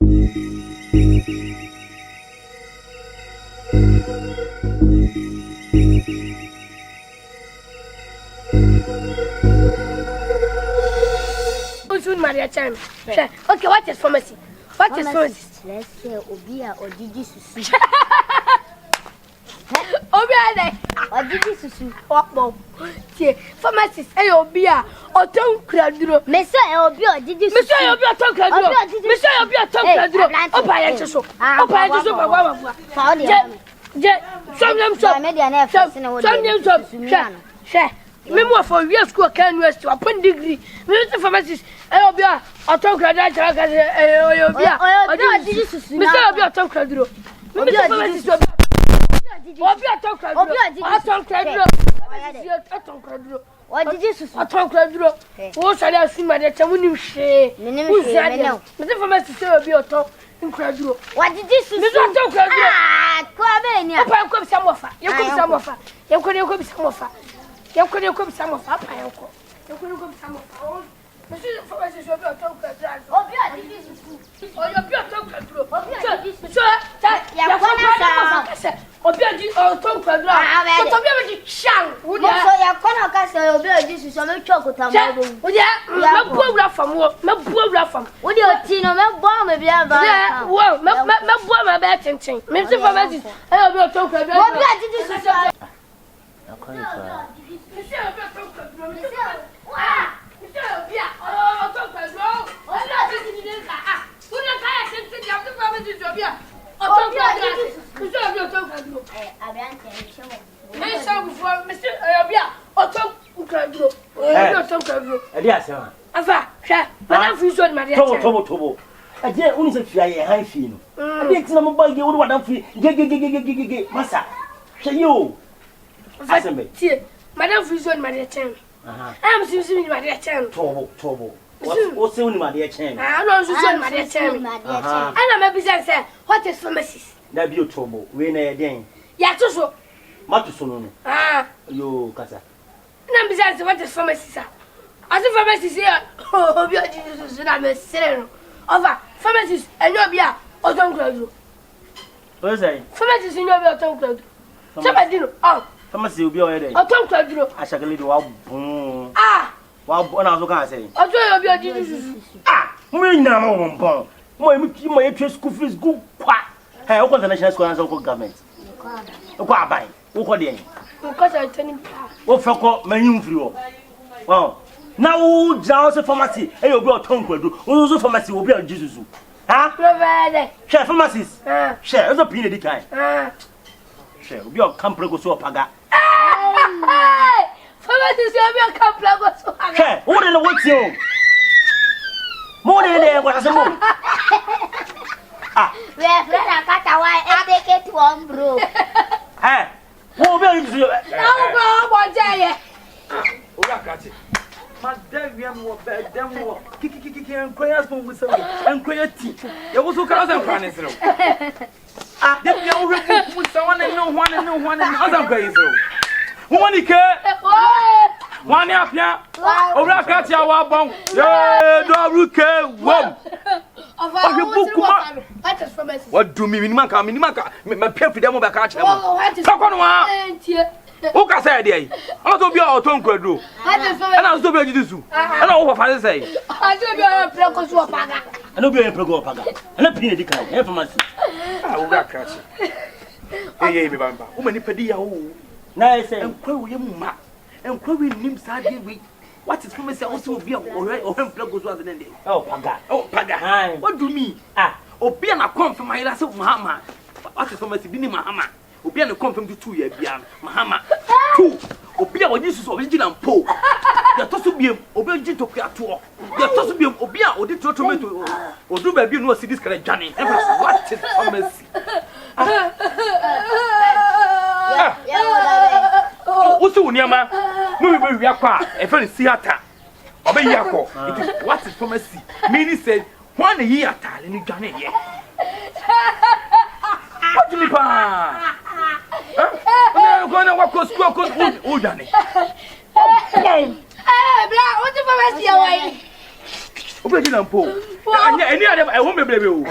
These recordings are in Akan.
Maria Chan. Okay, what is pharmacy? What is pharmacy? Let's say Obia or Didi Susu. Obia, or Didi Susu. What bomb? Pharmacy, Obia, or Tom Cradro. Messiah Obia or Didi Susu. Messiah Obia Tom Cradro. Messiah Obia Tom Cradro. Oh, by a so. Oh, by a so. Found it. Some Memo for years school can rest to upon degree. Mr. Pharmacist, Obia, or Tom Cradro, Obia, or Didi Susu. Mr. Obia Tom Cradro. Mr. Pharmacist, Obia Tom Cradro. Tom Cradro. Tom Cradro. What did you say? Tom Cradro. What shall I see, my dear? Who say? Mr. Pharmacist, Obia Tom Cradro. What did you say? Mr. Tom Cradro. Ah, come some of her. You come some of her. You could some of her. You could some of her. You could some of her. Mr. Pharmacist, Obia Tom Cradro. Obia, or your pure Tom Cradro. Obiaji or Tom Cradro. But Obiaji shang. Would you have Obiaji some chocolate? Would you have poor from what? My poor from. Would you have Tino? My bomb may be a well, my bomb a bad thing. Mr. Pharmacist, I have your Tom Cradro. Obiaji, this is Tobo. I dare only say fly a high fin. I did some bug you would want to get Massa. Say you. Madame Fuson, my dear Chan. I am Susan, my dear Chan. Tobo. What's soon, my dear Chan? I know Susan, my dear Chan. And I'm a business. What is pharmacy? That be a trouble. When I again. Yatoso. Matusono. Ah, you, Casa. And besides, what is pharmacy, sir? As a pharmacist here, oh, you are a sinner. Over pharmacist and your beer or Tom Cradro. What is I? Pharmacist in your beer or Tom Cradro. Somebody do. Oh, pharmacy will be already. Or Tom Cradro. I shall lead you. Ah, well, what else can I say? I'll try your beer. Ah, we now won't bomb. My school fees go quack. I open the national school and local government. What buy? What do you? Because I'm telling you. What for? My new view. Well, now, Johnson pharmacy, and you'll be a tongue will do. Also, pharmacy will be a Jesus. Ah, share pharmacies. Share the penny decline. Share your company go so paga. Pharmacist, your company go so paga. Share, what in the what's you? More than there was a moon. Ah, we have a cat away and take it to one bro. Eh, what will you do? Now, one day. Madam, we are bad, damn war. Kiki and Quayas with some and Quayati. There was a cousin planning. Ah, then you already put someone and no one and no one and other guys. One care. One up here. Over a cat, our bomb. Yeah, no, care. Whoa. What do me, Minimaka? My pay for them over catch. Talk on one. Who can say that? I don't be our tongue could do. And I'll do this. I know what I say. I don't be a precoce paga. I know you're a prego paga. And a penny decline. Information. I will not catch it. Hey, Bamba. Who many pedia? Nice and query ma. And query him sadly week. What is promised also be alright or him plug was the day. Oh, Paga. Oh, Paga. What do me? Ah, or be an account for my last of Mahama. What is promised to be Mahama? Obi an come from the 2 year beyond Mahama. 2. Obi what Jesus original po. Ya to so biem obi agin to kwa to. Ya to so biem obi a odi to tomato. Odu ba bi no see this kind of journey. What is pharmacy? What's the niama? No we be akwa e fa si ata. Obi yakọ. What is pharmacy? Meaning said one year atale ni journey here. What do you pa? I'm going to walk across Udani. Hey, Black, what the fuck is your way? Obi di na mpo. Any other I won't be able.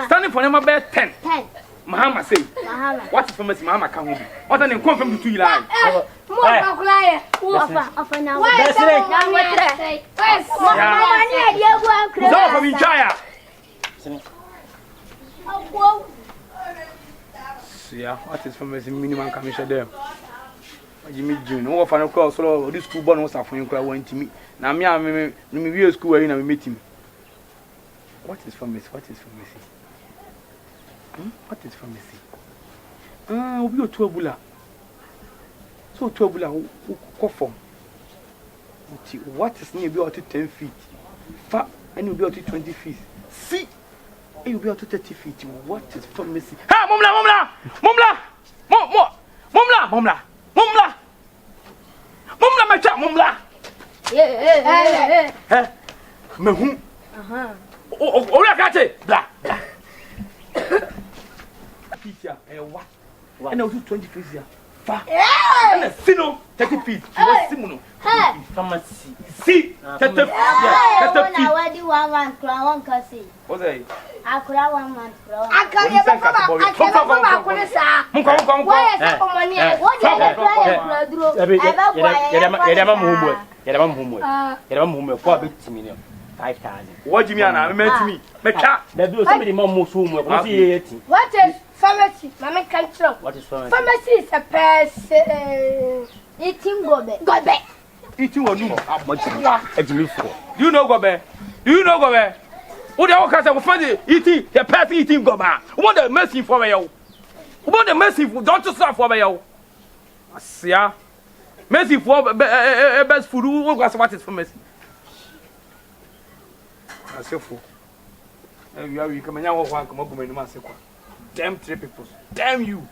Standing for number 10. 10. Mahama say. Mahama. What is famous Mahama can home? What an confirm to 2 line. Offer now. That's it. So from Inchaya. Yeah, what is famous minimum commission there? Jimmy June, no for no cross, so this school born was a phone call went to me. Now, me, we school where we meet him. What is famous? What is famous? What is famous? We go to a bula. So, to a bula, who what is near be out to 10 feet? Far, and you'll be out to 20 feet. See, and you'll be out to 30 feet. What is famous? Ha, Mumla! Mumla, my child, Mumla! Yeah. Mehu. Oh, la gâte! Blah. Feet, what? And I'll do 20 feet here. Far. And a sino, 30 feet. You want Simono? Pharmacy. See, 30 feet. I do 1 month, crown, Cassie. What's that? I could have 1 month, crown. I can't What do you mean? I met me. Somebody more soon. What is pharmacy? Mamma can't tell. What is pharmacy? Pharmacy is a person. Eating gobe. Gobe. Eating or no? How much? Do you know Gobe? Do you know Gobe? What the all kinds of funny eating, the past eating Goba? What the mercy for you? What the mercy for don't you stop for you? See ya. Mercy for best food. What is for mercy? That's your fool. You come and you walk, come up with my master. Damn 3 people. Damn you.